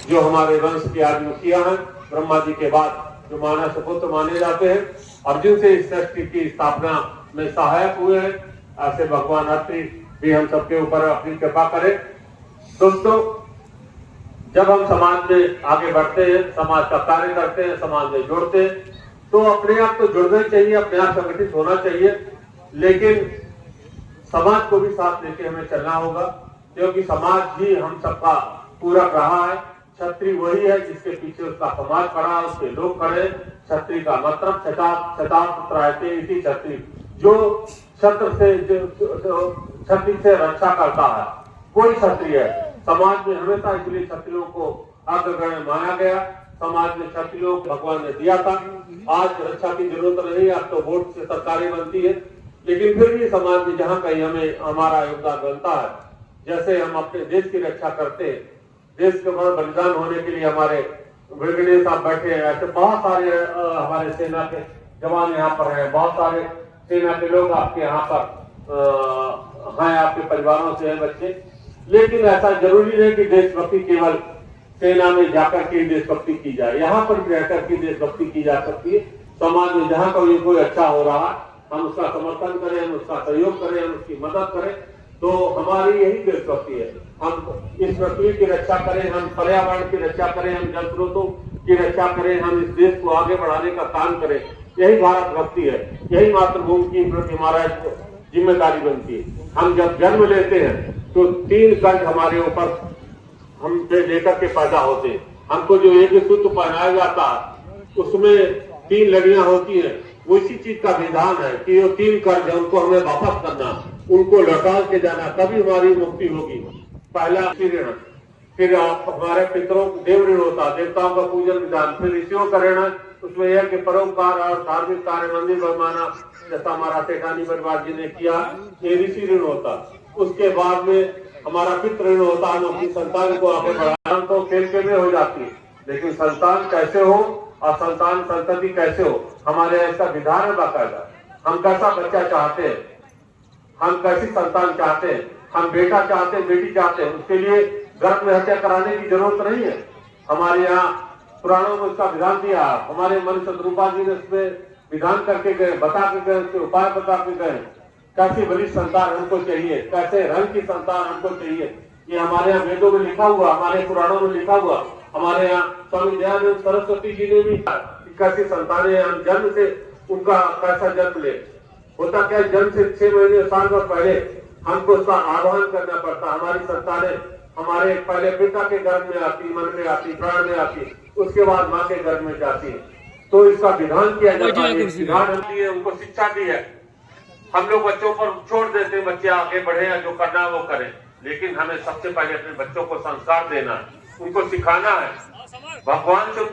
जो हमारे वंश की आदि मुखिया हैं, ब्रह्मा जी के बाद जो मानस पुत्र माने जाते हैं, अर्जुन से इस सृष्टि की स्थापना में सहायक हुए हैं। ऐसे भगवान अत्रि भी हम सबके ऊपर अपनी कृपा करें। दोस्तों, जब हम समाज में आगे बढ़ते हैं, समाज का कार्य करते हैं, समाज में जुड़ते हैं, तो अपने आप तो जुड़ना चाहिए, अपने आप संगठित होना चाहिए, लेकिन समाज को भी साथ लेके हमें चलना होगा, क्योंकि समाज ही हम सबका पूरक रहा है। छत्री वही है जिसके पीछे उसका समाज खड़ा, उसके लोग खड़े। छत्री का मतलब छत्री, जो छत्र से छत्री से रक्षा करता है, कोई क्षत्रिय है। समाज में हमेशा इसलिए क्षत्रियों को अग्रगण्य माना गया। समाज में क्षत्रियों को भगवान ने दिया था। आज रक्षा की जरूरत नहीं, अब तो वोट से सरकारें बनती है, लेकिन फिर भी समाज में जहाँ कहीं हमें हमारा योगदान बनता है, जैसे हम अपने देश की रक्षा करते हैं, देश के बड़ा बलिदान होने के लिए हमारे ब्रिगेडियर साहब बैठे हैं, ऐसे बहुत सारे हमारे सेना के जवान यहाँ पर हैं, बहुत सारे सेना के लोग आपके यहाँ पर हैं, आपके परिवारों से हैं बच्चे। लेकिन ऐसा जरूरी नहीं कि देशभक्ति केवल सेना में जाकर के देशभक्ति की जाए, यहाँ पर भी रहकर के देशभक्ति की जा सकती है। समाज में जहाँ कोई अच्छा हो रहा, हम उसका समर्थन करें, हम उसका सहयोग करें, हम उसकी मदद करें, तो हमारी यही देशभक्ति है। हम इस पृथ्वी की रक्षा करें, हम पर्यावरण की रक्षा करें, हम जल स्रोतों की रक्षा करें, हम इस देश को आगे बढ़ाने का काम करें, यही भारत भक्ति है, यही मातृभूमि की प्रति हमारा जिम्मेदारी बनती है। हम जब जन्म लेते हैं तो 3 कर्ज हमारे ऊपर हम लेकर के पैदा होते हैं। हमको जो एक सूत्र पहनाया जाता है उसमें 3 लड़ियां होती हैं, वो इसी चीज का विधान है कि वो 3 कर्ज है, उनको हमें वापस करना, उनको लौटा के जाना, तभी हमारी मुक्ति होगी। पहला ऋण, फिर हमारे पितरों देव ऋण होता, देवताओं का पूजन विधान, फिर ऋषियों का ऋण, उसमें यह कि परोपकार और धार्मिक कार्य, मंदिर बनवाना, जैसा हमारा सेठानी परिवार जी ने किया, ये ऋषि ऋण होता। उसके बाद में हमारा पितृ ऋण होता, हम अपनी संतान को आगे बढ़ाना, तो खेल में हो जाती है, लेकिन संतान कैसे हो और संतान संतति कैसे हो, हमारे ऐसा विधान है बाकायदा। हम कैसा बच्चा चाहते हैं, हम कैसी संतान चाहते हैं, हम बेटा चाहते हैं, बेटी चाहते हैं, उसके लिए गर्भ में हत्या कराने की जरूरत नहीं है। हमारे यहाँ पुराणों में उसका विधान दिया, हमारे मन शत्रुपा जी ने उसमें विधान करके गए, बता के गए, उसके उपाय बता के गए, कैसी बलिष्ठ संतान हमको चाहिए, कैसे रंग की संतान हमको चाहिए। ये हमारे यहाँ वेदों में लिखा हुआ, हमारे पुराणों में लिखा हुआ, हमारे यहाँ स्वामी दयानंद सरस्वती जी ने भी कैसी संतानें हम जन्म से उनका कैसा जन्म ले। होता क्या, जन्म से 6 महीने साल भर पहले हमको उसका आह्वान करना पड़ता। हमारी संतानें हमारे पहले पिता के गर्भ में आती, मन में आती, प्राण में आती, उसके बाद माँ के गर्भ में जाती है। तो इसका विधान किया जाता है, विधान होती है, उनको शिक्षा दी है। हम लोग बच्चों पर छोड़ देते हैं, बच्चे आगे बढ़े या जो करना है वो करें, लेकिन हमें सबसे पहले अपने बच्चों को संस्कार देना है, उनको सिखाना है। भगवान से